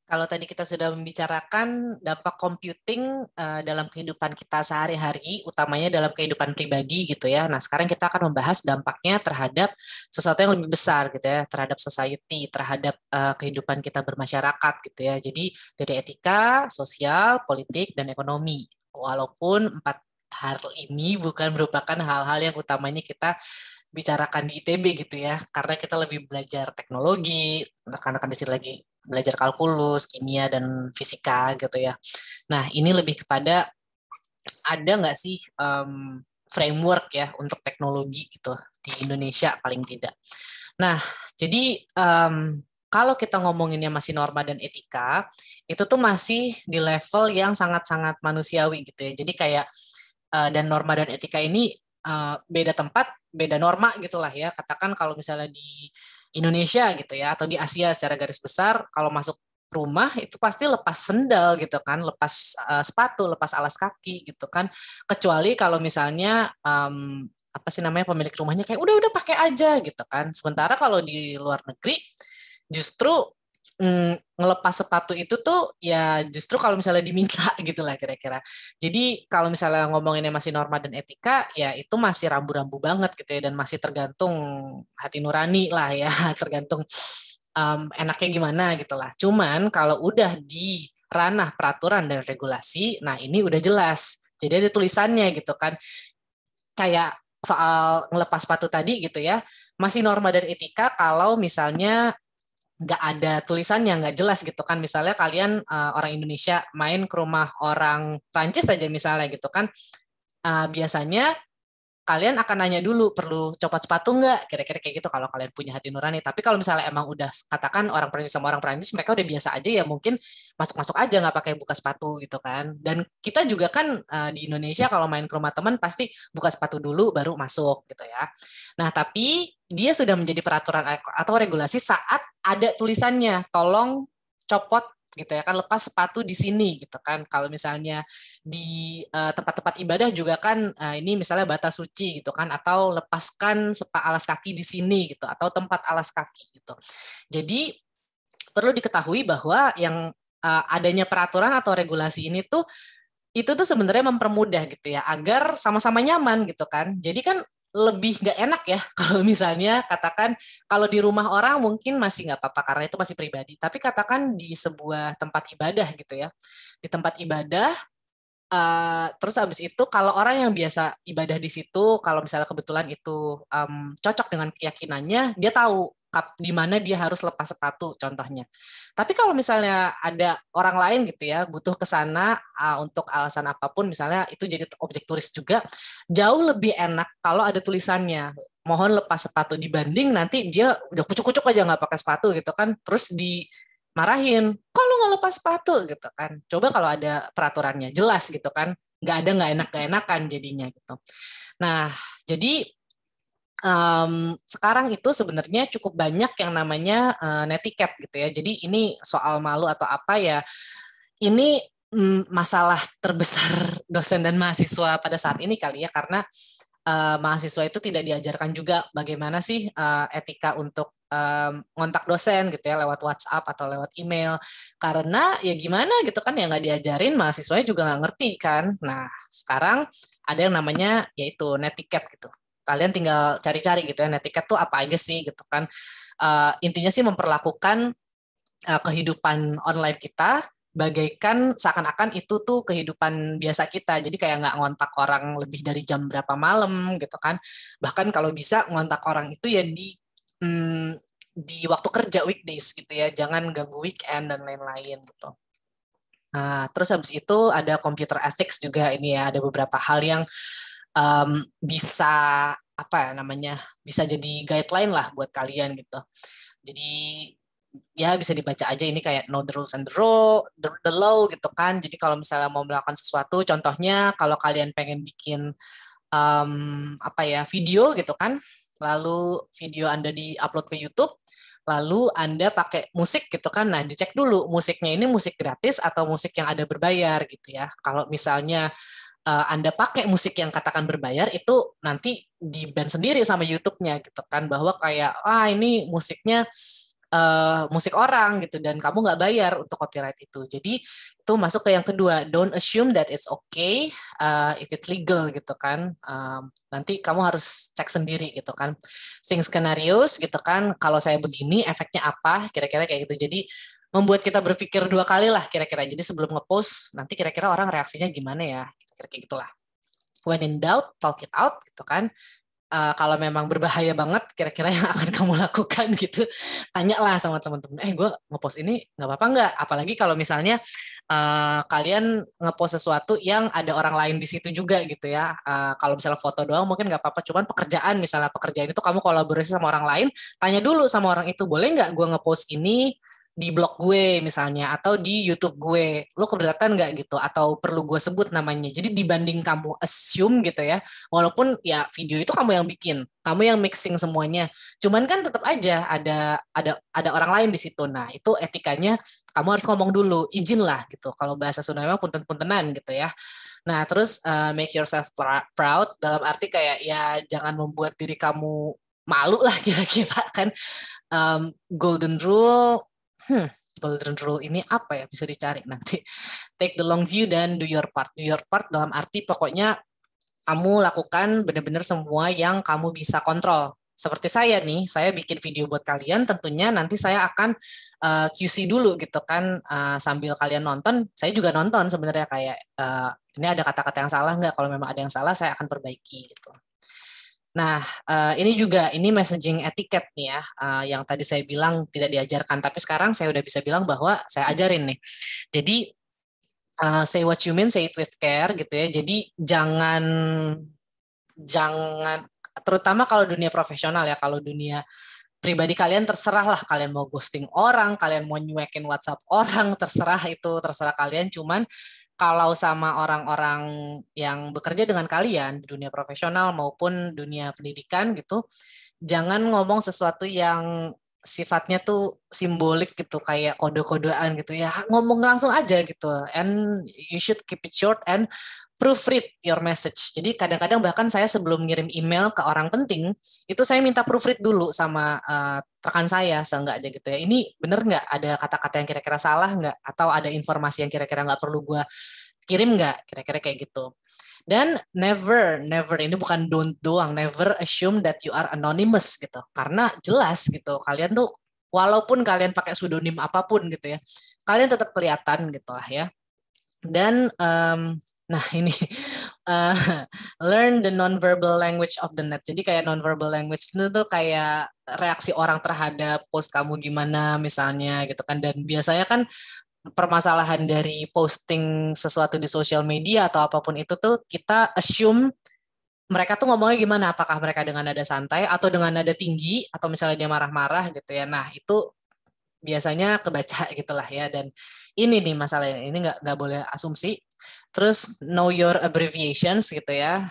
Kalau tadi kita sudah membicarakan dampak computing dalam kehidupan kita sehari-hari, utamanya dalam kehidupan pribadi gitu ya. Nah, sekarang kita akan membahas dampaknya terhadap sesuatu yang lebih besar gitu ya, terhadap society, terhadap kehidupan kita bermasyarakat gitu ya. Jadi dari etika, sosial, politik, dan ekonomi. Walaupun empat hal ini bukan merupakan hal-hal yang utamanya kita bicarakan di ITB gitu ya, karena kita lebih belajar teknologi, anak-anak di sini lagi belajar kalkulus, kimia, dan fisika gitu ya. Nah, ini lebih kepada ada nggak sih framework ya untuk teknologi gitu di Indonesia paling tidak. Nah, jadi kalau kita ngomonginnya masih norma dan etika, itu tuh masih di level yang sangat-sangat manusiawi gitu ya. Jadi kayak dan norma dan etika ini beda tempat, beda norma gitulah ya. Katakan kalau misalnya di Indonesia gitu ya, atau di Asia secara garis besar, kalau masuk rumah itu pasti lepas sendal gitu kan, lepas sepatu, lepas alas kaki gitu kan. Kecuali kalau misalnya apa sih namanya pemilik rumahnya kayak udah pakai aja gitu kan. Sementara kalau di luar negeri justru ngelepas sepatu itu tuh ya justru kalau misalnya diminta gitu lah kira-kira. Jadi kalau misalnya ngomonginnya masih norma dan etika ya itu masih rambu-rambu banget gitu ya dan masih tergantung hati nurani lah ya, tergantung enaknya gimana gitu lah. Cuman kalau udah di ranah peraturan dan regulasi, nah ini udah jelas. Jadi ada tulisannya gitu kan. Kayak soal ngelepas sepatu tadi gitu ya, masih norma dan etika kalau misalnya nggak ada tulisannya, nggak jelas gitu kan. Misalnya kalian orang Indonesia main ke rumah orang Prancis aja misalnya gitu kan, biasanya kalian akan nanya dulu perlu copot sepatu nggak, kira-kira kayak gitu kalau kalian punya hati nurani. Tapi kalau misalnya emang udah katakan orang Prancis sama orang Prancis mereka udah biasa aja ya mungkin masuk-masuk aja nggak pakai buka sepatu gitu kan. Dan kita juga kan di Indonesia kalau main ke rumah teman pasti buka sepatu dulu baru masuk gitu ya. Nah tapi dia sudah menjadi peraturan atau regulasi saat ada tulisannya tolong copot gitu ya kan, lepas sepatu di sini gitu kan. Kalau misalnya di tempat-tempat ibadah juga kan ini misalnya batas suci gitu kan, atau lepaskan alas kaki di sini gitu atau tempat alas kaki gitu. Jadi perlu diketahui bahwa yang adanya peraturan atau regulasi ini tuh itu tuh sebenarnya mempermudah gitu ya agar sama-sama nyaman gitu kan. Jadi kan lebih nggak enak ya kalau misalnya katakan kalau di rumah orang mungkin masih nggak apa-apa karena itu masih pribadi. Tapi katakan di sebuah tempat ibadah gitu ya, di tempat ibadah. Terus habis itu kalau orang yang biasa ibadah di situ, kalau misalnya kebetulan itu cocok dengan keyakinannya, dia tahu di mana dia harus lepas sepatu contohnya. Tapi kalau misalnya ada orang lain gitu ya, butuh ke sana untuk alasan apapun, misalnya itu jadi objek turis juga, jauh lebih enak kalau ada tulisannya. Mohon lepas sepatu dibanding nanti dia udah kucuk-kucuk aja nggak pakai sepatu gitu kan, terus dimarahin kalau nggak lepas sepatu gitu kan. Coba kalau ada peraturannya jelas gitu kan, nggak enakan jadinya gitu. Nah jadi sekarang itu sebenarnya cukup banyak yang namanya netiquette gitu ya. Jadi ini soal malu atau apa ya, ini masalah terbesar dosen dan mahasiswa pada saat ini kali ya, karena mahasiswa itu tidak diajarkan juga bagaimana sih etika untuk ngontak dosen gitu ya lewat WhatsApp atau lewat email, karena ya gimana gitu kan ya nggak diajarin, mahasiswanya juga nggak ngerti kan. Nah sekarang ada yang namanya yaitu netiquette gitu, kalian tinggal cari-cari gitu ya netiquette tuh apa aja sih gitu kan. Intinya sih memperlakukan kehidupan online kita bagaikan seakan-akan itu tuh kehidupan biasa kita. Jadi kayak nggak ngontak orang lebih dari jam berapa malam gitu kan. Bahkan kalau bisa ngontak orang itu ya mm, di waktu kerja weekdays gitu ya. Jangan ganggu weekend dan lain-lain gitu. Nah, terus habis itu ada computer ethics juga ini ya. Ada beberapa hal yang bisa apa ya namanya, bisa jadi guideline lah buat kalian gitu. Jadi ya bisa dibaca aja ini kayak know the rules and the law gitu kan. Jadi kalau misalnya mau melakukan sesuatu, contohnya kalau kalian pengen bikin apa ya video gitu kan, lalu video Anda di-upload ke YouTube, lalu Anda pakai musik gitu kan. Nah, dicek dulu musiknya ini musik gratis atau musik yang ada berbayar gitu ya. Kalau misalnya Anda pakai musik yang katakan berbayar, itu nanti di ban sendiri sama YouTube-nya gitu kan, bahwa kayak ini musiknya musik orang gitu dan kamu nggak bayar untuk copyright itu. Jadi itu masuk ke yang kedua, don't assume that it's okay if it's legal gitu kan. Nanti kamu harus cek sendiri gitu kan. Think scenarios gitu kan. Kalau saya begini efeknya apa? Kira-kira kayak gitu. Jadi membuat kita berpikir dua kali lah kira-kira. Jadi sebelum ngepost nanti kira-kira orang reaksinya gimana ya? Kira-kira kayak gitulah. When in doubt, talk it out gitu kan. Kalau memang berbahaya banget, kira-kira yang akan kamu lakukan gitu, tanyalah sama teman-teman. Gue ngepost ini nggak apa-apa nggak? Apalagi kalau misalnya kalian ngepost sesuatu yang ada orang lain di situ juga gitu ya. Kalau misalnya foto doang mungkin nggak apa-apa. Cuman pekerjaan, misalnya pekerjaan itu kamu kolaborasi sama orang lain, tanya dulu sama orang itu, boleh nggak gue ngepost ini di blog gue misalnya atau di YouTube gue, lo keberatan nggak gitu atau perlu gue sebut namanya. Jadi dibanding kamu assume gitu ya, walaupun ya video itu kamu yang bikin, kamu yang mixing semuanya, cuman kan tetap aja ada orang lain di situ. Nah itu etikanya kamu harus ngomong dulu, izin lah gitu. Kalau bahasa Sunda memang punten-puntenan gitu ya. Nah terus make yourself proud dalam arti kayak ya jangan membuat diri kamu malu lah kira-kira kan. Golden rule. Golden rule ini apa ya, bisa dicari nanti. Take the long view dan do your part. Do your part dalam arti pokoknya kamu lakukan benar-benar semua yang kamu bisa kontrol. Seperti saya nih, saya bikin video buat kalian, tentunya nanti saya akan QC dulu gitu kan, sambil kalian nonton, saya juga nonton sebenarnya kayak ini ada kata-kata yang salah nggak, kalau memang ada yang salah saya akan perbaiki gitu. Nah, ini messaging etiquette nih ya, yang tadi saya bilang tidak diajarkan, tapi sekarang saya udah bisa bilang bahwa saya ajarin nih. Jadi, say what you mean, say it with care gitu ya. Jadi jangan, terutama kalau dunia profesional ya, kalau dunia pribadi kalian terserah lah, kalian mau ghosting orang, kalian mau nyuekin WhatsApp orang, terserah itu, terserah kalian. Cuman kalau sama orang-orang yang bekerja dengan kalian di dunia profesional maupun dunia pendidikan gitu, jangan ngomong sesuatu yang sifatnya tuh simbolik gitu, kayak kode-kodean gitu ya, ngomong langsung aja gitu, and you should keep it short and proofread your message. Jadi kadang-kadang bahkan saya sebelum ngirim email ke orang penting, itu saya minta proofread dulu sama rekan saya, seenggaknya gitu ya. Ini bener nggak, ada kata-kata yang kira-kira salah nggak? Atau ada informasi yang kira-kira nggak perlu gue kirim nggak? Kira-kira kayak gitu. Dan never, ini bukan don't doang, never assume that you are anonymous gitu. Karena jelas gitu, kalian tuh walaupun kalian pakai pseudonym apapun gitu ya, kalian tetap kelihatan gitu lah ya. Dan nah ini learn the nonverbal language of the net. Jadi kayak nonverbal language itu tuh kayak reaksi orang terhadap post kamu gimana misalnya gitu kan. Dan biasanya kan permasalahan dari posting sesuatu di sosial media atau apapun itu tuh kita assume mereka tuh ngomongnya gimana, apakah mereka dengan nada santai atau dengan nada tinggi atau misalnya dia marah-marah gitu ya. Nah itu biasanya kebaca gitulah ya. Dan ini nih masalahnya, ini nggak boleh asumsi. Terus know your abbreviations gitu ya.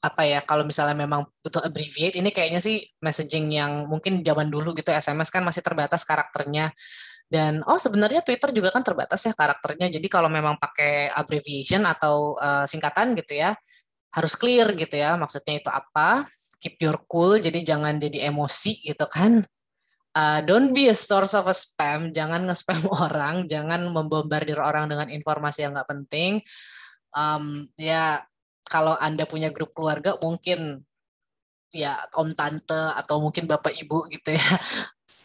Apa ya, kalau misalnya memang butuh abbreviate, ini kayaknya sih messaging yang mungkin zaman dulu gitu, SMS kan masih terbatas karakternya. Dan sebenarnya Twitter juga kan terbatas ya karakternya. Jadi kalau memang pakai abbreviation atau singkatan gitu ya, harus clear gitu ya. Maksudnya itu apa? Keep your cool, jadi jangan jadi emosi gitu kan. Don't be a source of a spam, jangan nge-spam orang, jangan membombardir orang dengan informasi yang nggak penting. Ya kalau Anda punya grup keluarga mungkin ya om tante atau mungkin bapak ibu gitu ya,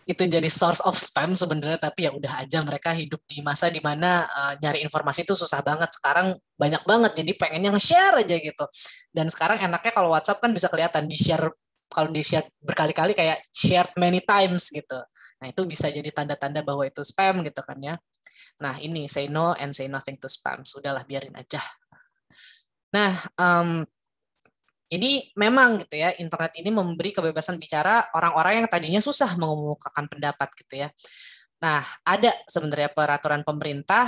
itu jadi source of spam sebenarnya, tapi ya udah aja, mereka hidup di masa dimana nyari informasi itu susah banget sekarang, banyak banget, jadi pengennya nge-share aja gitu. Dan sekarang enaknya kalau WhatsApp kan bisa kelihatan di share, kalau di share berkali-kali kayak shared many times gitu. Nah itu bisa jadi tanda-tanda bahwa itu spam gitu kan ya. Nah ini say no and say nothing to spam, sudahlah biarin aja. Nah jadi memang gitu ya, internet ini memberi kebebasan bicara orang-orang yang tadinya susah mengemukakan pendapat gitu ya. Nah, ada sebenarnya peraturan pemerintah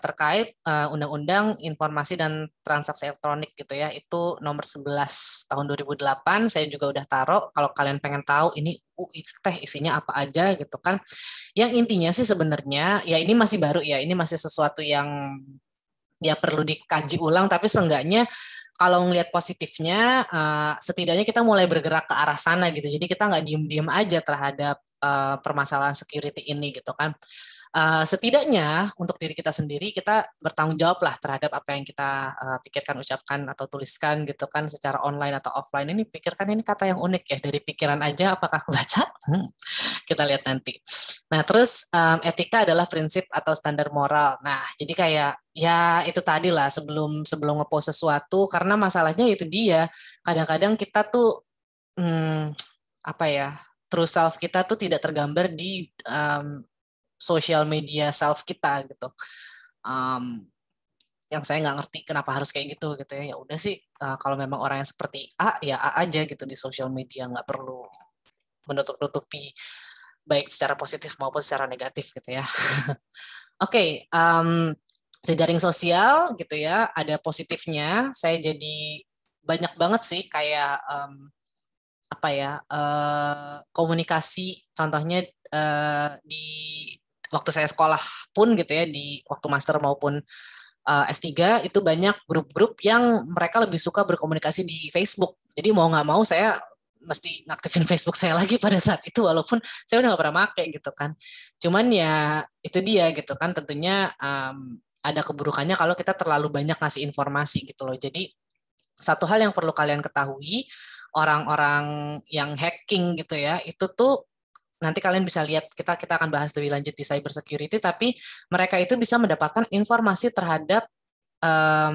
terkait Undang-Undang Informasi dan Transaksi Elektronik gitu ya. Itu nomor 11 tahun 2008, saya juga udah taruh kalau kalian pengen tahu ini isinya apa aja gitu kan. Yang intinya sih sebenarnya ya ini masih baru ya, ini masih sesuatu yang ya perlu dikaji ulang, tapi seenggaknya kalau ngelihat positifnya, setidaknya kita mulai bergerak ke arah sana gitu. Jadi kita nggak diem-diem aja terhadap permasalahan security ini gitu kan. Setidaknya untuk diri kita sendiri kita bertanggung jawab lah terhadap apa yang kita pikirkan, ucapkan atau tuliskan gitu kan secara online atau offline. Ini pikirkan, ini kata yang unik ya, dari pikiran aja apakah aku baca? Kita lihat nanti. Nah, terus etika adalah prinsip atau standar moral. Nah, jadi kayak ya itu tadi lah, sebelum sebelum ngepost sesuatu, karena masalahnya itu dia. Kadang-kadang kita tuh apa ya, true self kita tuh tidak tergambar di social media self kita gitu. Yang saya nggak ngerti kenapa harus kayak gitu ya. Ya udah sih, kalau memang orang yang seperti A ya A aja gitu di social media, nggak perlu menutup-nutupi baik secara positif maupun secara negatif gitu ya. Oke, jejaring sosial gitu ya, ada positifnya. Saya jadi banyak banget sih kayak apa ya, komunikasi. Contohnya di waktu saya sekolah pun gitu ya, di waktu master maupun S3 itu banyak grup-grup yang mereka lebih suka berkomunikasi di Facebook. Jadi mau nggak mau saya mesti ngaktifin Facebook saya lagi pada saat itu, walaupun saya udah nggak pernah make gitu kan. Cuman ya itu dia gitu kan, tentunya ada keburukannya kalau kita terlalu banyak ngasih informasi gitu loh. Jadi satu hal yang perlu kalian ketahui, orang-orang yang hacking gitu ya, itu tuh nanti kalian bisa lihat, kita akan bahas lebih lanjut di cyber security, tapi mereka itu bisa mendapatkan informasi terhadap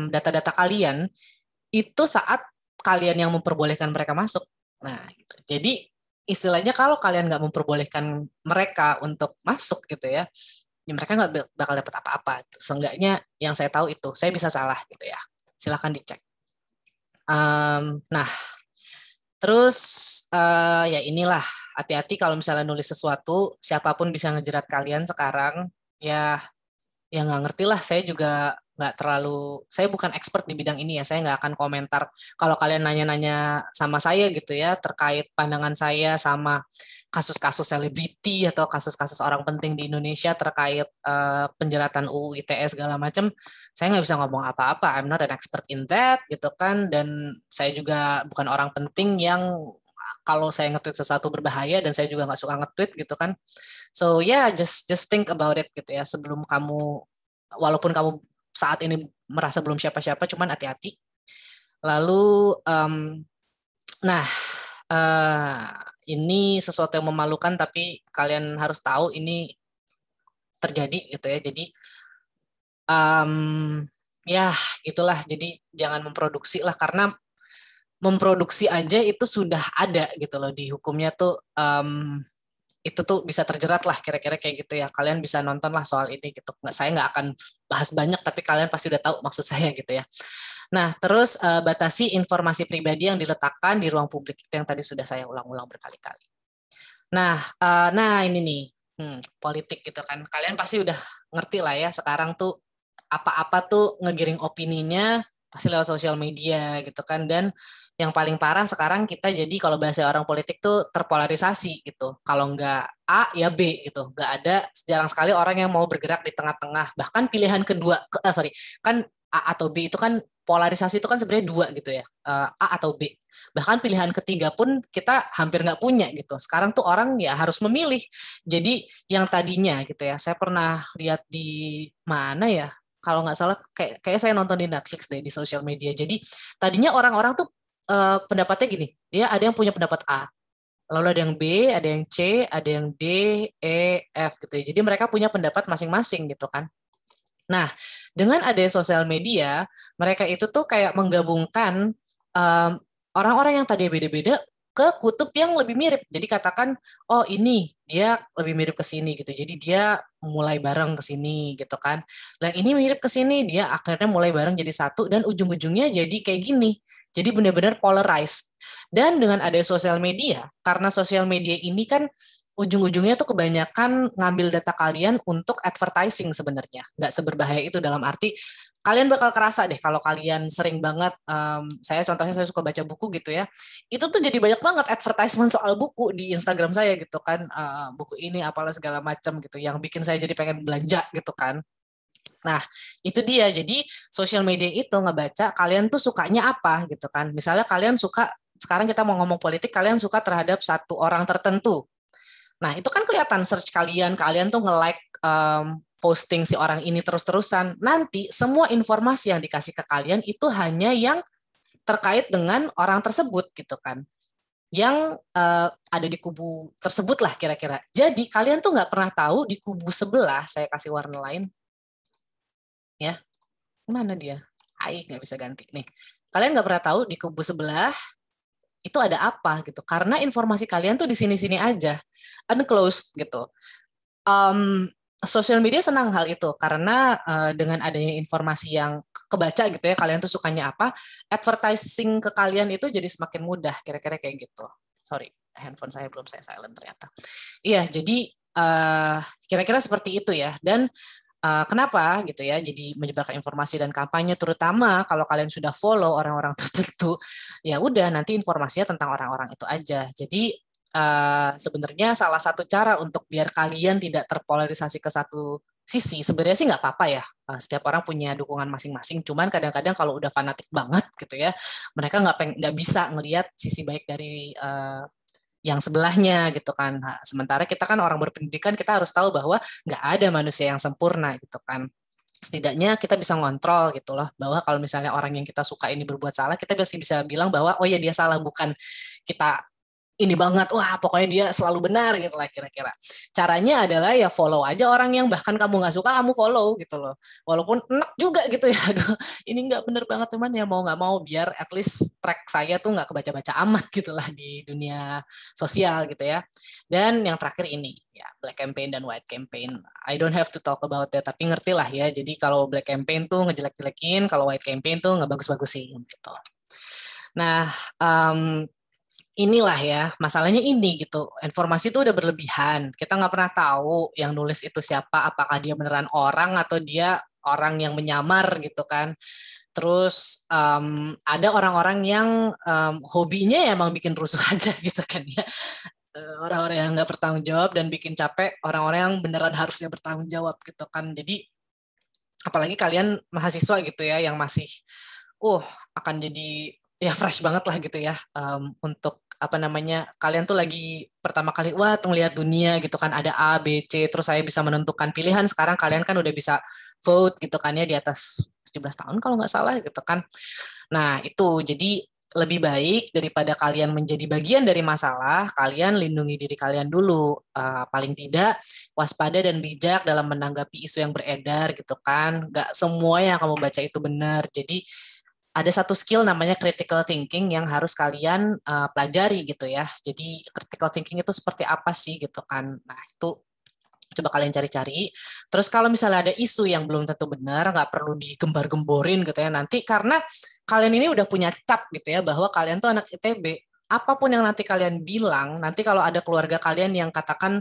data-data kalian itu saat kalian yang memperbolehkan mereka masuk. Nah, gitu. Jadi istilahnya kalau kalian nggak memperbolehkan mereka untuk masuk gitu ya, ya mereka nggak bakal dapat apa-apa. Seenggaknya yang saya tahu itu, saya bisa salah gitu ya. Silahkan dicek. Nah, terus ya inilah, hati-hati kalau misalnya nulis sesuatu, siapapun bisa ngejerat kalian sekarang. Ya nggak ngerti lah, saya juga nggak terlalu, saya bukan expert di bidang ini ya, saya nggak akan komentar kalau kalian nanya-nanya sama saya gitu ya, terkait pandangan saya sama kasus-kasus selebriti atau kasus-kasus orang penting di Indonesia terkait penjeratan UU ITE segala macam. Saya nggak bisa ngomong apa-apa, I'm not an expert in that gitu kan, dan saya juga bukan orang penting yang kalau saya nge-tweet sesuatu berbahaya, dan saya juga nggak suka nge-tweet gitu kan. So yeah, just think about it gitu ya, sebelum kamu, walaupun kamu saat ini merasa belum siapa-siapa, cuman hati-hati. Lalu nah, ini sesuatu yang memalukan, tapi kalian harus tahu ini terjadi gitu ya. Jadi ya gitulah. Jadi jangan memproduksi lah, karena memproduksi aja itu sudah ada gitu loh di hukumnya tuh. Itu tuh bisa terjerat lah, kira-kira kayak gitu ya. Kalian bisa nonton lah soal ini gitu. Saya nggak akan bahas banyak, tapi kalian pasti udah tahu maksud saya gitu ya. Nah, terus batasi informasi pribadi yang diletakkan di ruang publik, itu yang tadi sudah saya ulang-ulang berkali-kali. Nah ini nih, politik gitu kan. Kalian pasti udah ngerti lah ya, sekarang tuh apa-apa tuh ngegiring opininya pasti lewat sosial media gitu kan. Dan yang paling parah sekarang, kita jadi kalau bahasa orang politik tuh terpolarisasi gitu. Kalau nggak A ya B gitu. Nggak ada, jarang sekali orang yang mau bergerak di tengah-tengah. Bahkan pilihan kedua, kan A atau B itu kan, polarisasi itu kan sebenarnya dua gitu ya, A atau B. Bahkan pilihan ketiga pun kita hampir nggak punya gitu. Sekarang tuh orang ya harus memilih. Jadi yang tadinya gitu ya, saya pernah lihat di mana ya, kalau nggak salah kayak saya nonton di Netflix deh, di sosial media. Jadi tadinya orang-orang tuh pendapatnya gini, dia ada yang punya pendapat A, lalu ada yang B, ada yang C, ada yang D, E, F gitu ya. Jadi mereka punya pendapat masing-masing gitu kan. Nah, dengan adanya sosial media, mereka itu tuh kayak menggabungkan orang-orang yang tadi beda-beda ke kutub yang lebih mirip. Jadi katakan, oh ini dia lebih mirip ke sini gitu. Jadi dia mulai bareng ke sini gitu kan. Nah ini mirip ke sini, dia akhirnya mulai bareng jadi satu, dan ujung-ujungnya jadi kayak gini. Jadi benar-benar polarized. Dan dengan adanya sosial media, karena sosial media ini kan ujung-ujungnya tuh kebanyakan ngambil data kalian untuk advertising sebenarnya. Nggak seberbahaya itu, dalam arti kalian bakal kerasa deh kalau kalian sering banget, contohnya saya suka baca buku gitu ya, itu tuh jadi banyak banget advertisement soal buku di Instagram saya gitu kan, buku ini apalah segala macam gitu, yang bikin saya jadi pengen belanja gitu kan. Nah, itu dia. Jadi sosial media itu ngebaca kalian tuh sukanya apa gitu kan. Misalnya kalian suka, sekarang kita mau ngomong politik, kalian suka terhadap satu orang tertentu. Nah, itu kan kelihatan search kalian tuh nge-like posting si orang ini terus-terusan. Nanti semua informasi yang dikasih ke kalian itu hanya yang terkait dengan orang tersebut gitu kan. Yang ada di kubu tersebut lah kira-kira. Jadi kalian tuh nggak pernah tahu di kubu sebelah, saya kasih warna lain. Ya, mana dia? Nggak bisa ganti. Nih, kalian nggak pernah tahu di kubu sebelah itu ada apa gitu. Karena informasi kalian tuh di sini-sini aja. Unclosed gitu. um, Sosial media senang hal itu karena dengan adanya informasi yang kebaca gitu ya, kalian tuh sukanya apa, advertising ke kalian itu jadi semakin mudah, kira-kira kayak gitu. Sorry, handphone saya belum saya silent ternyata. Iya, jadi kira-kira seperti itu ya. Dan kenapa gitu ya, jadi menyebarkan informasi dan kampanye, terutama kalau kalian sudah follow orang-orang tertentu, ya udah nanti informasinya tentang orang-orang itu aja. Jadi sebenarnya salah satu cara untuk biar kalian tidak terpolarisasi ke satu sisi, sebenarnya sih nggak apa-apa ya. Setiap orang punya dukungan masing-masing. Cuman kadang-kadang kalau udah fanatik banget gitu ya, mereka nggak bisa ngelihat sisi baik dari yang sebelahnya gitu kan. Nah, sementara kita kan orang berpendidikan, kita harus tahu bahwa nggak ada manusia yang sempurna gitu kan. Setidaknya kita bisa ngontrol gitu loh, bahwa kalau misalnya orang yang kita suka ini berbuat salah, kita masih bisa bilang bahwa oh ya dia salah, bukan kita ini banget, wah pokoknya dia selalu benar gitu lah kira-kira. Caranya adalah ya follow aja orang yang bahkan kamu nggak suka, kamu follow gitu loh. Walaupun enak juga gitu ya, aduh ini nggak bener banget, cuman ya mau nggak mau biar at least track saya tuh nggak kebaca-baca amat gitu lah di dunia sosial gitu ya. Dan yang terakhir ini, ya black campaign dan white campaign. I don't have to talk about that, tapi ngerti lah ya. Jadi kalau black campaign tuh ngejelek-jelekin, kalau white campaign tuh nggak bagus-bagusin gitu. Nah, inilah ya, masalahnya ini gitu. Informasi itu udah berlebihan. Kita nggak pernah tahu yang nulis itu siapa, apakah dia beneran orang atau dia orang yang menyamar gitu kan. Terus ada orang-orang yang hobinya ya emang bikin rusuh aja gitu kan ya. Orang-orang yang nggak bertanggung jawab dan bikin capek orang-orang yang beneran harusnya bertanggung jawab gitu kan. Jadi apalagi kalian mahasiswa gitu ya yang masih uh akan jadi ya fresh banget lah gitu ya, untuk apa namanya, kalian tuh lagi pertama kali wah tuh ngeliat dunia gitu kan, ada A B C terus saya bisa menentukan pilihan. Sekarang kalian kan udah bisa vote gitu kan ya, di atas 17 tahun kalau nggak salah gitu kan. Nah itu jadi lebih baik daripada kalian menjadi bagian dari masalah, kalian lindungi diri kalian dulu. Paling tidak waspada dan bijak dalam menanggapi isu yang beredar gitu kan. Nggak semua yang kamu baca itu benar. Jadi ada satu skill namanya critical thinking yang harus kalian pelajari gitu ya. Jadi critical thinking itu seperti apa sih gitu kan. Nah itu coba kalian cari-cari. Terus kalau misalnya ada isu yang belum tentu benar, nggak perlu digembar-gemborin gitu ya nanti, karena kalian ini udah punya cap gitu ya bahwa kalian tuh anak ITB. Apapun yang nanti kalian bilang, nanti kalau ada keluarga kalian yang katakan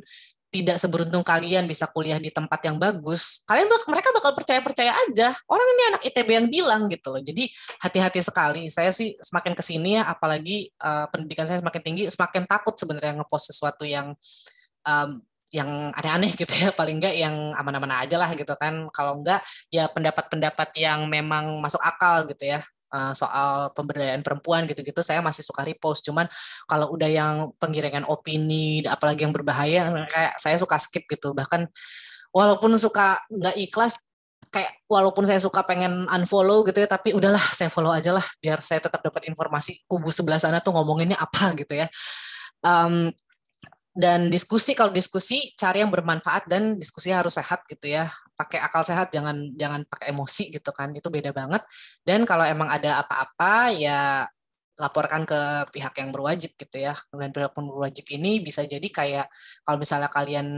tidak seberuntung kalian bisa kuliah di tempat yang bagus, mereka bakal percaya-percaya aja. Orang ini anak ITB yang bilang gitu loh. Jadi hati-hati sekali. Saya sih semakin kesini ya, apalagi pendidikan saya semakin tinggi, semakin takut sebenarnya ngepost sesuatu um, yang aneh-aneh gitu ya, paling enggak yang aman-aman aja lah gitu kan. Kalau enggak ya pendapat-pendapat yang memang masuk akal gitu ya. Soal pemberdayaan perempuan gitu-gitu saya masih suka repost. Cuman kalau udah yang penggiringan opini apalagi yang berbahaya, kayak saya suka skip gitu. Bahkan walaupun suka nggak ikhlas, kayak walaupun saya suka pengen unfollow gitu ya, tapi udahlah saya follow aja lah biar saya tetap dapat informasi kubu sebelah sana tuh ngomonginnya apa gitu ya. Um, dan diskusi, kalau diskusi cari yang bermanfaat dan diskusi harus sehat gitu ya, pakai akal sehat, jangan jangan pakai emosi gitu kan, itu beda banget. Dan kalau emang ada apa-apa ya laporkan ke pihak yang berwajib gitu ya. Dan pihak yang berwajib ini bisa jadi kayak kalau misalnya kalian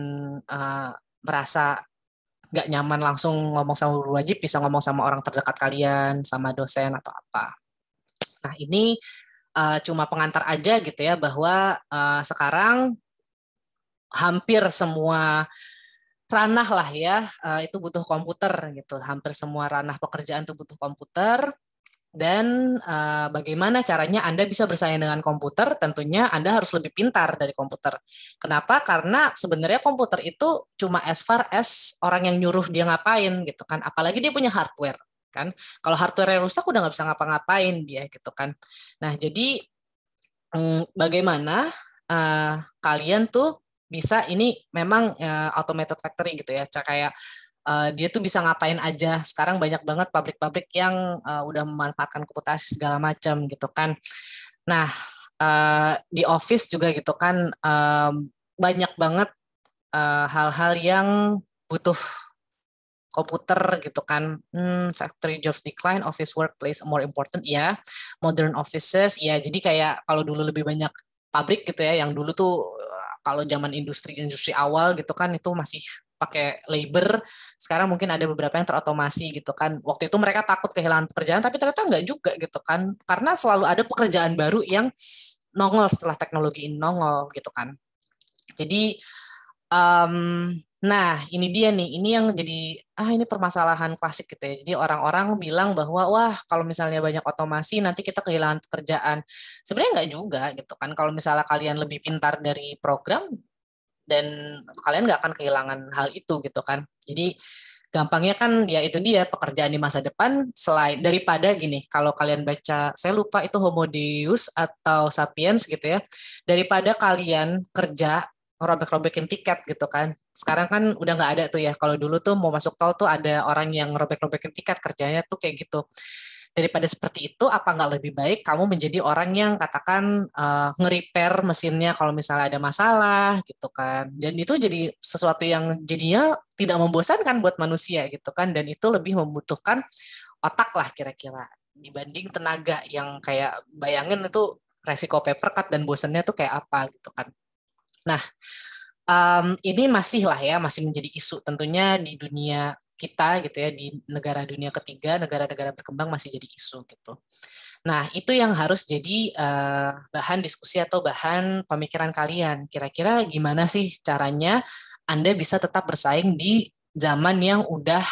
merasa nggak nyaman langsung ngomong sama berwajib, bisa ngomong sama orang terdekat kalian, sama dosen atau apa. Nah ini cuma pengantar aja gitu ya, bahwa sekarang hampir semua ranah lah ya, itu butuh komputer gitu. Hampir semua ranah pekerjaan itu butuh komputer. Dan bagaimana caranya Anda bisa bersaing dengan komputer? Tentunya Anda harus lebih pintar dari komputer. Kenapa? Karena sebenarnya komputer itu cuma as far as orang yang nyuruh dia ngapain gitu kan. Apalagi dia punya hardware kan. Kalau hardware rusak udah nggak bisa ngapa-ngapain dia gitu kan. Nah jadi bagaimana kalian tuh bisa ini memang automated factory gitu ya, kayak dia tuh bisa ngapain aja. Sekarang banyak banget pabrik-pabrik yang udah memanfaatkan komputasi segala macam gitu kan. Nah, di office juga gitu kan, banyak banget hal-hal yang butuh komputer gitu kan. Factory jobs decline, office workplace more important ya. Modern offices ya. Jadi kayak kalau dulu lebih banyak pabrik gitu ya, yang dulu tuh kalau zaman industri awal gitu kan itu masih pakai labor. Sekarang mungkin ada beberapa yang terotomasi gitu kan. Waktu itu mereka takut kehilangan pekerjaan, tapi ternyata nggak juga gitu kan. Karena selalu ada pekerjaan baru yang nongol setelah teknologi ini nongol gitu kan. Jadi nah, ini dia nih, ini yang jadi ini permasalahan klasik gitu ya. Jadi orang-orang bilang bahwa wah kalau misalnya banyak otomasi nanti kita kehilangan pekerjaan. Sebenarnya nggak juga gitu kan. Kalau misalnya kalian lebih pintar dari program dan kalian nggak akan kehilangan hal itu gitu kan. Jadi gampangnya kan ya itu dia pekerjaan di masa depan selain daripada gini, kalau kalian baca, saya lupa itu Homo Deus atau Sapiens gitu ya, daripada kalian kerja robek-robekin tiket gitu kan. Sekarang kan udah nggak ada tuh ya. Kalau dulu tuh mau masuk tol tuh ada orang yang robek-robekin tiket, kerjanya tuh kayak gitu. Daripada seperti itu, apa nggak lebih baik kamu menjadi orang yang katakan nge-repair mesinnya kalau misalnya ada masalah gitu kan. Dan itu jadi sesuatu yang jadinya tidak membosankan buat manusia gitu kan. Dan itu lebih membutuhkan otak lah kira-kira dibanding tenaga yang kayak bayangin itu resiko paper cut dan bosannya tuh kayak apa gitu kan. Nah, ini masih lah ya, masih menjadi isu tentunya di dunia kita gitu ya, di negara dunia ketiga, negara-negara berkembang masih jadi isu gitu. Nah, itu yang harus jadi bahan diskusi atau bahan pemikiran kalian. Kira-kira gimana sih caranya Anda bisa tetap bersaing di zaman yang udah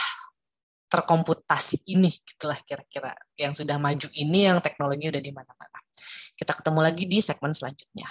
terkomputasi ini, gitulah kira-kira. Yang sudah maju ini, yang teknologi udah di mana-mana. Kita ketemu lagi di segmen selanjutnya.